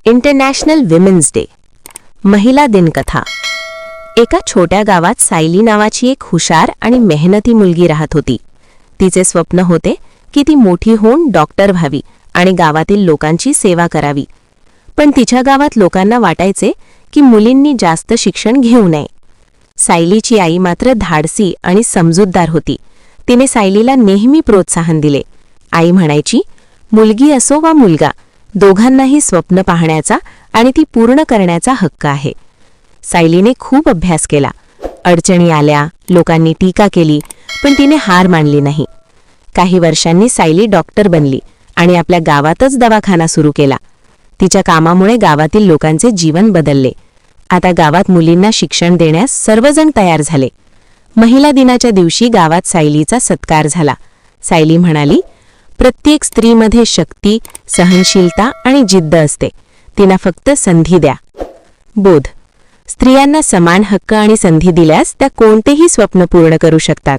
International women's day महिला दिनकथा। एका छोट्या गावात सायली नावाची एक हुशार आणि मेहनती मुलगी राहत होती। तिचे स्वप्न होते की ती मोठी होऊन डॉक्टर व्हावी आणि गावातील लोकांची सेवा करावी। पण तिच्या गावात लोकांना वाटायचे की मुलींनी जास्त शिक्षण घेऊ नये। सायलीची आई मात्र धाडसी आणि समजूतदार होती। तिने सायलीला नेहमी प्रोत्साहन दिले। आई म्हणायची, मुलगी असो वा मुलगा, दोघांनाही स्वप्न पाहण्याचा आणि ती पूर्ण करण्याचा हक्क आहे। सायलीने खूप अभ्यास केला। अडचणी आल्या, लोकांनी टीका केली, पण तिने हार मानली नाही। काही वर्षांनी सायली डॉक्टर बनली आणि आपल्या गावातच दवाखाना सुरू केला। तिच्या कामामुळे गावातील लोकांचे जीवन बदलले। आता गावात मुलींना शिक्षण देण्यास सर्वजण तयार झाले। महिला दिनाच्या दिवशी गावात सायलीचा सत्कार झाला। सायली म्हणाली, प्रत्येक स्त्रीमध्ये शक्ती, सहनशीलता आणि जिद्द असते, तिला फक्त संधी द्या। बोध: स्त्रियांना समान हक्क आणि संधी दिल्यास त्या कोणतेही स्वप्न पूर्ण करू शकतात।